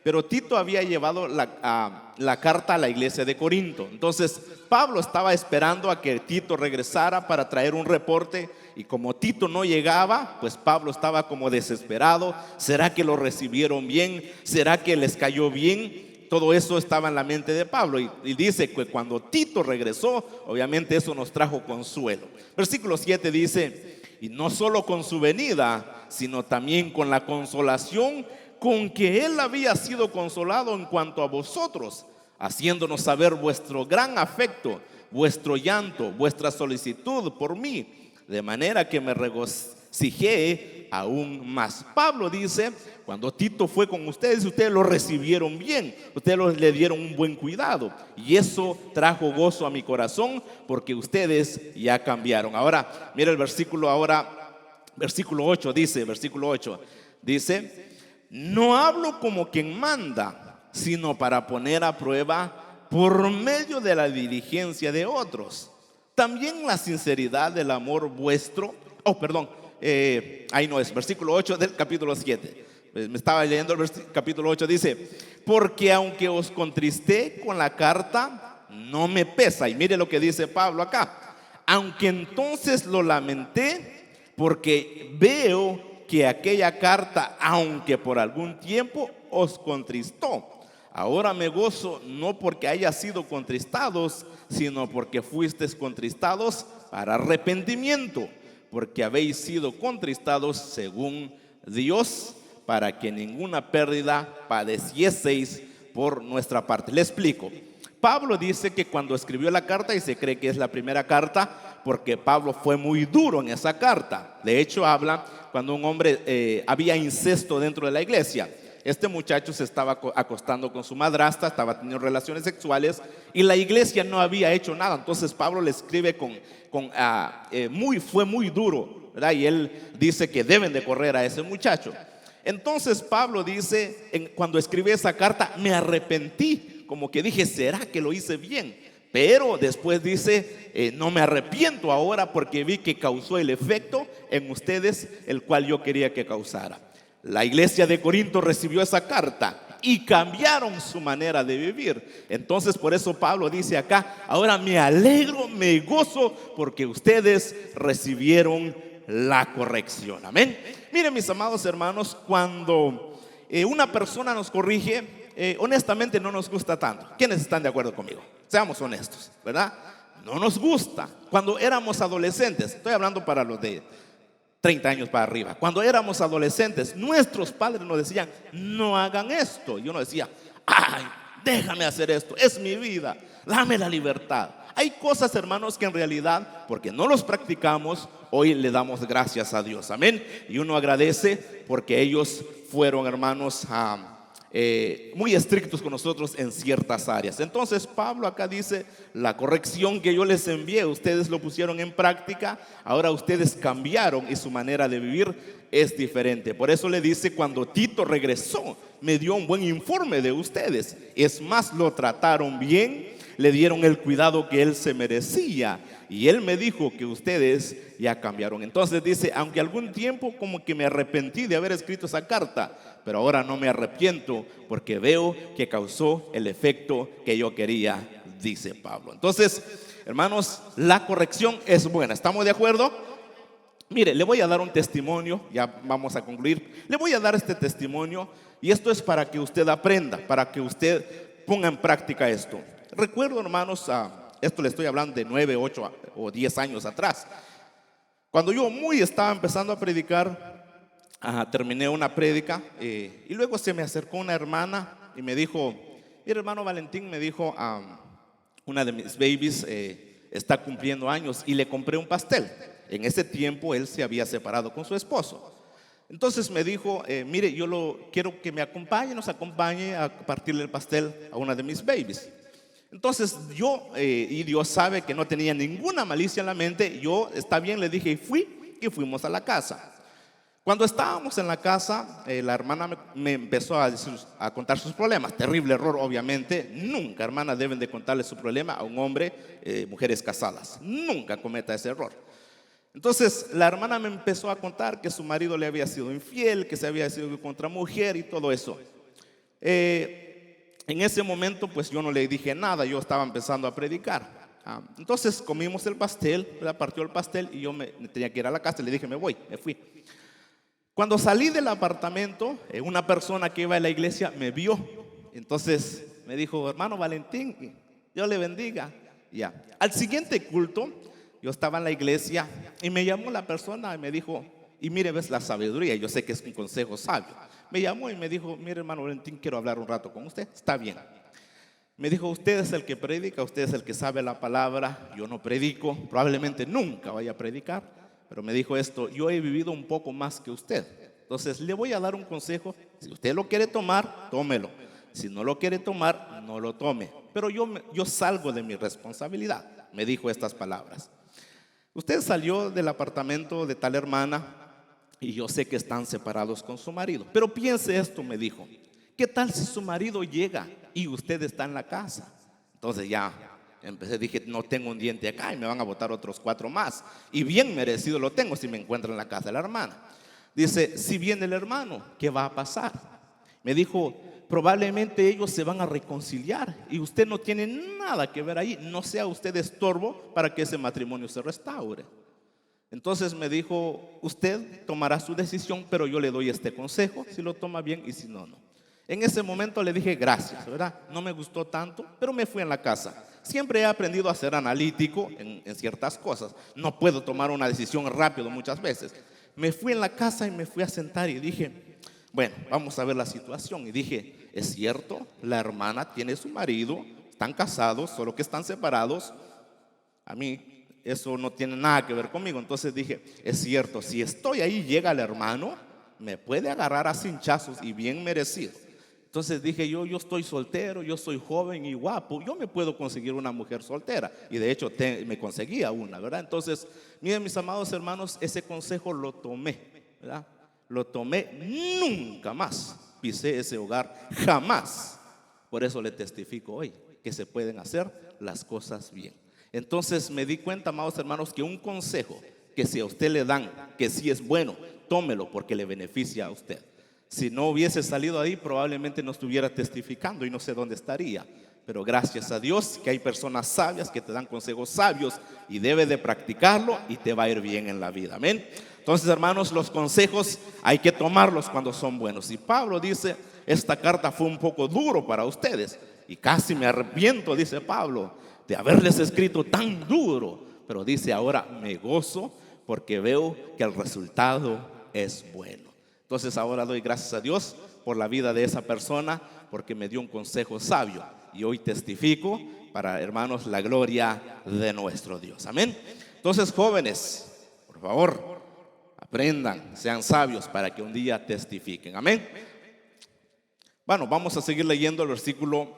Pero Tito había llevado la carta a la iglesia de Corinto. Entonces Pablo estaba esperando a que Tito regresara para traer un reporte. Y como Tito no llegaba, pues Pablo estaba como desesperado. ¿Será que lo recibieron bien? ¿Será que les cayó bien? Todo eso estaba en la mente de Pablo. Y dice que cuando Tito regresó, obviamente eso nos trajo consuelo. Versículo 7 dice, y no solo con su venida, sino también con la consolación con que él había sido consolado en cuanto a vosotros, haciéndonos saber vuestro gran afecto, vuestro llanto, vuestra solicitud por mí, de manera que me regocijé aún más. Pablo dice, cuando Tito fue con ustedes, ustedes lo recibieron bien, ustedes le dieron un buen cuidado, y eso trajo gozo a mi corazón, porque ustedes ya cambiaron. Ahora, mira el versículo, versículo 8 dice, no hablo como quien manda, sino para poner a prueba por medio de la diligencia de otros. También la sinceridad del amor vuestro. Ahí no es, versículo 8 del capítulo 7. Me estaba leyendo el capítulo 8, dice, porque aunque os contristé con la carta, no me pesa. Y mire lo que dice Pablo acá. Aunque entonces lo lamenté, porque veo que aquella carta, aunque por algún tiempo os contristó, ahora me gozo no porque haya sido contristados, sino porque fuisteis contristados para arrepentimiento, porque habéis sido contristados según Dios, para que ninguna pérdida padecieseis por nuestra parte. Le explico. Pablo dice que cuando escribió la carta, y se cree que es la primera carta, porque Pablo fue muy duro en esa carta. De hecho, habla cuando un hombre había incesto dentro de la iglesia. Este muchacho se estaba acostando con su madrastra, estaba teniendo relaciones sexuales, y la iglesia no había hecho nada. Entonces Pablo le escribe fue muy duro, ¿verdad? Y él dice que deben de correr a ese muchacho. Entonces Pablo dice, cuando escribí esa carta, me arrepentí, como que dije, ¿será que lo hice bien? Pero después dice, no me arrepiento ahora, porque vi que causó el efecto en ustedes, el cual yo quería que causara. La iglesia de Corinto recibió esa carta y cambiaron su manera de vivir. Entonces por eso Pablo dice acá, ahora me alegro, me gozo, porque ustedes recibieron la corrección. Amén. Miren, mis amados hermanos, cuando una persona nos corrige, honestamente no nos gusta tanto. ¿Quiénes están de acuerdo conmigo? Seamos honestos, ¿verdad? No nos gusta. Cuando éramos adolescentes, estoy hablando para los de 30 años para arriba, cuando éramos adolescentes, nuestros padres nos decían, no hagan esto. Y uno decía, ay, déjame hacer esto, es mi vida, dame la libertad. Hay cosas, hermanos, que en realidad, porque no los practicamos, hoy le damos gracias a Dios. Amén. Y uno agradece porque ellos fueron, hermanos, muy estrictos con nosotros en ciertas áreas. Entonces Pablo acá dice, la corrección que yo les envié, ustedes lo pusieron en práctica, ahora ustedes cambiaron y su manera de vivir es diferente. Por eso le dice, cuando Tito regresó, me dio un buen informe de ustedes. Es más, lo trataron bien, le dieron el cuidado que él se merecía, y él me dijo que ustedes ya cambiaron. Entonces dice, aunque algún tiempo como que me arrepentí de haber escrito esa carta, pero ahora no me arrepiento, porque veo que causó el efecto que yo quería, dice Pablo. Entonces, hermanos, la corrección es buena. ¿Estamos de acuerdo? Mire, le voy a dar un testimonio, ya vamos a concluir. Le voy a dar este testimonio y esto es para que usted aprenda, para que usted ponga en práctica esto. Recuerdo, hermanos, esto le estoy hablando de 9, 8 o 10 años atrás. Cuando yo estaba empezando a predicar, terminé una prédica y luego se me acercó una hermana y me dijo, mire, hermano Valentín, me dijo, una de mis babies está cumpliendo años y le compré un pastel. En ese tiempo él se había separado con su esposo. Entonces me dijo, mire, quiero que nos acompañe a partirle el pastel a una de mis babies. Entonces y Dios sabe que no tenía ninguna malicia en la mente, está bien, le dije y fuimos a la casa. Cuando estábamos en la casa, la hermana me empezó a contar sus problemas. Terrible error, obviamente. Nunca, hermana, deben de contarle su problema a un hombre, mujeres casadas. Nunca cometa ese error. Entonces la hermana me empezó a contar que su marido le había sido infiel, que se había sido contra mujer y todo eso. En ese momento pues yo no le dije nada, yo estaba empezando a predicar. Entonces comimos el pastel, partió el pastel y yo me tenía que ir a la casa. Le dije, me fui. Cuando salí del apartamento, una persona que iba a la iglesia me vio. Entonces me dijo, hermano Valentín, Dios le bendiga. Ya. Al siguiente culto, yo estaba en la iglesia y me llamó la persona y me dijo, y mire, ves la sabiduría, yo sé que es un consejo sabio. Me llamó y me dijo, mire, hermano Valentín, quiero hablar un rato con usted. Está bien. Me dijo, usted es el que predica, usted es el que sabe la palabra. Yo no predico, probablemente nunca vaya a predicar, pero me dijo esto, yo he vivido un poco más que usted. Entonces le voy a dar un consejo. Si usted lo quiere tomar, tómelo. Si no lo quiere tomar, no lo tome. Pero yo salgo de mi responsabilidad. Me dijo estas palabras. Usted salió del apartamento de tal hermana y yo sé que están separados con su marido. Pero piense esto, me dijo. ¿Qué tal si su marido llega y usted está en la casa? Entonces ya dije, no tengo un diente acá y me van a botar otros 4 más. Y bien merecido lo tengo si me encuentro en la casa de la hermana. Dice, si viene el hermano, ¿qué va a pasar? Me dijo, probablemente ellos se van a reconciliar y usted no tiene nada que ver ahí. No sea usted estorbo para que ese matrimonio se restaure. Entonces me dijo, usted tomará su decisión, pero yo le doy este consejo, si lo toma bien y si no, no. En ese momento le dije gracias, ¿verdad? No me gustó tanto, pero me fui en la casa. Siempre he aprendido a ser analítico en ciertas cosas. No puedo tomar una decisión rápido muchas veces. Me fui en la casa y me fui a sentar y dije, bueno, vamos a ver la situación. Y dije, es cierto, la hermana tiene su marido, están casados, solo que están separados. A mí eso no tiene nada que ver conmigo. Entonces dije, es cierto, si estoy ahí, llega el hermano, me puede agarrar a cinchazos y bien merecido. Entonces dije, yo estoy soltero, yo soy joven y guapo, yo me puedo conseguir una mujer soltera. Y de hecho me conseguía una, ¿verdad? Entonces, miren, mis amados hermanos, ese consejo lo tomé, ¿verdad? Lo tomé, nunca más pisé ese hogar, jamás. Por eso le testifico hoy que se pueden hacer las cosas bien. Entonces me di cuenta, amados hermanos, que un consejo que si a usted le dan, que si es bueno, tómelo porque le beneficia a usted. Si no hubiese salido ahí, probablemente no estuviera testificando y no sé dónde estaría. Pero gracias a Dios que hay personas sabias que te dan consejos sabios y debes de practicarlo y te va a ir bien en la vida. Amén. Entonces, hermanos, los consejos hay que tomarlos cuando son buenos. Y Pablo dice, esta carta fue un poco duro para ustedes y casi me arrepiento, dice Pablo, de haberles escrito tan duro. Pero dice, ahora me gozo porque veo que el resultado es bueno. Entonces ahora doy gracias a Dios por la vida de esa persona, porque me dio un consejo sabio. Y hoy testifico para, hermanos, la gloria de nuestro Dios. Amén. Entonces, jóvenes, por favor, aprendan, sean sabios para que un día testifiquen. Amén. Bueno, vamos a seguir leyendo el versículo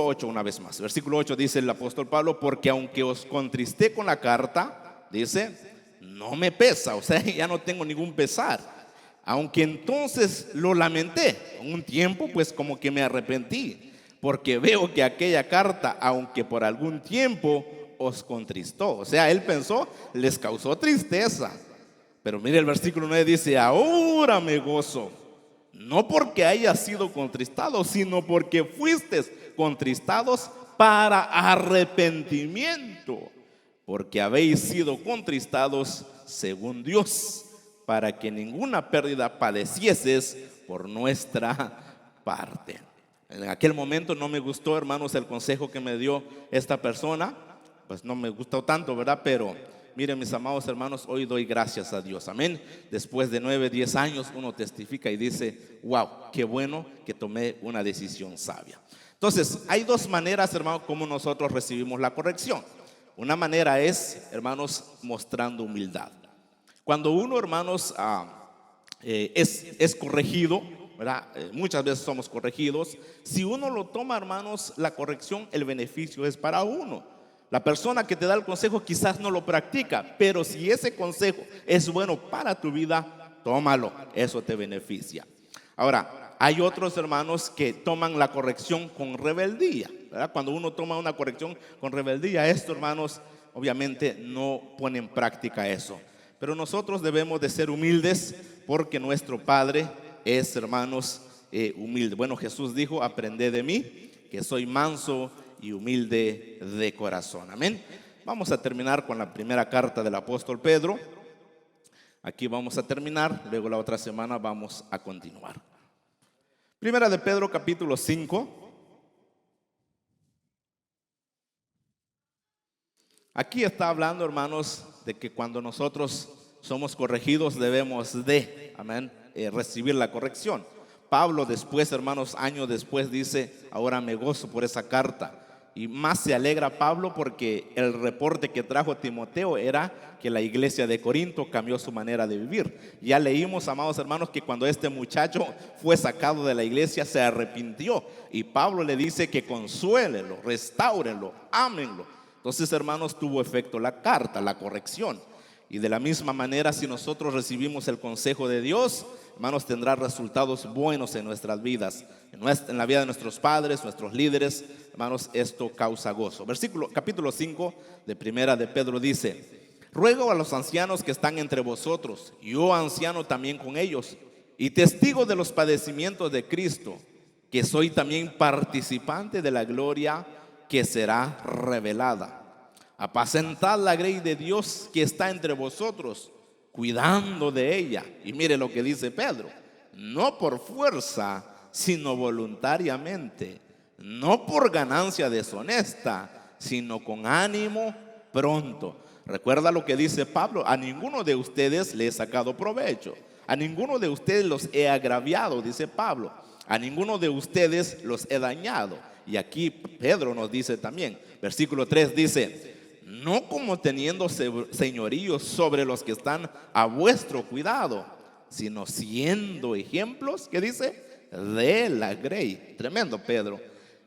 8 una vez más. Versículo 8 dice el apóstol Pablo, porque aunque os contristé con la carta, dice, no me pesa, o sea, ya no tengo ningún pesar. Aunque entonces lo lamenté, en un tiempo pues como que me arrepentí, porque veo que aquella carta, aunque por algún tiempo os contristó. O sea, él pensó, les causó tristeza. Pero mire el versículo 9 dice, ahora me gozo, no porque haya sido contristado, sino porque fuisteis contristados para arrepentimiento, porque habéis sido contristados según Dios, para que ninguna pérdida padecieses por nuestra parte. En aquel momento no me gustó, hermanos, el consejo que me dio esta persona, pues no me gustó tanto, ¿verdad? Pero miren, mis amados hermanos, hoy doy gracias a Dios, amén. Después de 9, 10 años uno testifica y dice, wow, qué bueno que tomé una decisión sabia. Entonces, hay dos maneras, hermanos, como nosotros recibimos la corrección. Una manera es, hermanos, mostrando humildad. Cuando uno, hermanos, es corregido, ¿verdad? Muchas veces somos corregidos. Si uno lo toma, hermanos, la corrección, el beneficio es para uno. La persona que te da el consejo quizás no lo practica, pero si ese consejo es bueno para tu vida, tómalo, eso te beneficia. Ahora, hay otros hermanos que toman la corrección con rebeldía, ¿verdad? Cuando uno toma una corrección con rebeldía, esto, hermanos, obviamente no pone en práctica eso. Pero nosotros debemos de ser humildes porque nuestro Padre es, hermanos, humilde. Bueno, Jesús dijo, aprended de mí, que soy manso y humilde de corazón. Amén. Vamos a terminar con la primera carta del apóstol Pedro. Aquí vamos a terminar, luego la otra semana vamos a continuar. Primera de Pedro, capítulo 5. Aquí está hablando, hermanos, de que cuando nosotros somos corregidos debemos de, amén, recibir la corrección. Pablo después, hermanos, años después dice, ahora me gozo por esa carta. Y más se alegra Pablo porque el reporte que trajo Timoteo era que la iglesia de Corinto cambió su manera de vivir. Ya leímos, amados hermanos, que cuando este muchacho fue sacado de la iglesia se arrepintió. Y Pablo le dice que consuélenlo, restáurenlo, ámenlo. Entonces, hermanos, tuvo efecto la carta, la corrección. Y de la misma manera, si nosotros recibimos el consejo de Dios, hermanos, tendrá resultados buenos en nuestras vidas, en la vida de nuestros padres, nuestros líderes. Hermanos, esto causa gozo. Capítulo 5 de Primera de Pedro dice, ruego a los ancianos que están entre vosotros, yo anciano también con ellos, y testigo de los padecimientos de Cristo, que soy también participante de la gloria que será revelada. Apacentad la grey de Dios que está entre vosotros, cuidando de ella. Y mire lo que dice Pedro, no por fuerza, sino voluntariamente, no por ganancia deshonesta, sino con ánimo pronto. Recuerda lo que dice Pablo, a ninguno de ustedes le he sacado provecho, a ninguno de ustedes los he agraviado, dice Pablo, a ninguno de ustedes los he dañado. Y aquí Pedro nos dice también, versículo 3 dice, no como teniendo señorío sobre los que están a vuestro cuidado, sino siendo ejemplos, ¿qué dice? De la grey. Tremendo, Pedro.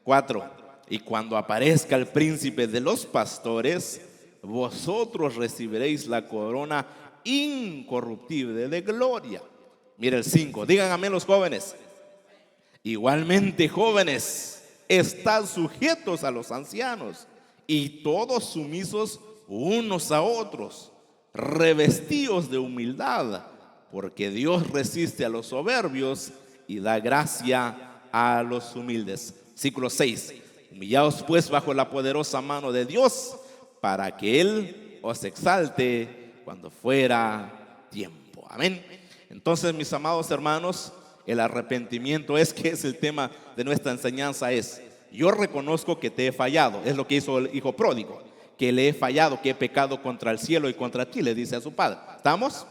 4. Y cuando aparezca el príncipe de los pastores, vosotros recibiréis la corona incorruptible de gloria. Mira el 5. Digan amén los jóvenes. Igualmente, jóvenes, estad sujetos a los ancianos y todos sumisos unos a otros, revestidos de humildad, porque Dios resiste a los soberbios y da gracia a los humildes. Versículo 6. Humillaos pues bajo la poderosa mano de Dios, para que Él os exalte cuando fuera tiempo. Amén. Entonces, mis amados hermanos, el arrepentimiento que es el tema de nuestra enseñanza, es: yo reconozco que te he fallado. Es lo que hizo el hijo pródigo, que le he fallado, que he pecado contra el cielo y contra ti, le dice a su padre. ¿Estamos?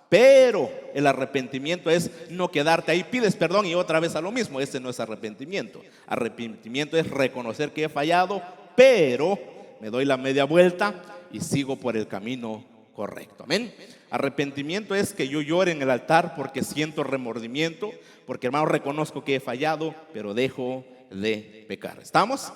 Pero el arrepentimiento es no quedarte ahí, pides perdón y otra vez a lo mismo. Ese no es arrepentimiento. Arrepentimiento es reconocer que he fallado, pero me doy la media vuelta y sigo por el camino correcto. Amén. Arrepentimiento es que yo llore en el altar porque siento remordimiento, porque, hermano, reconozco que he fallado, pero dejo de pecar. ¿Estamos?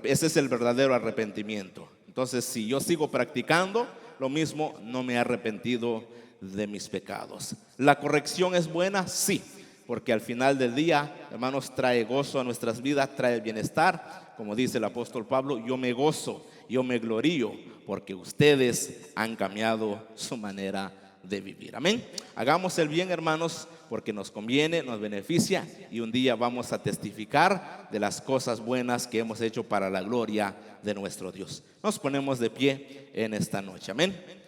Ese es el verdadero arrepentimiento. Entonces, si yo sigo practicando lo mismo, no me he arrepentido de mis pecados. ¿La corrección es buena? Sí, porque al final del día, hermanos, trae gozo a nuestras vidas, trae bienestar. Como dice el apóstol Pablo, yo me gozo, yo me glorío, porque ustedes han cambiado su manera de vivir. Amén. Hagamos el bien, hermanos, porque nos conviene, nos beneficia, y un día vamos a testificar de las cosas buenas que hemos hecho para la gloria de nuestro Dios. Nos ponemos de pie en esta noche. Amén.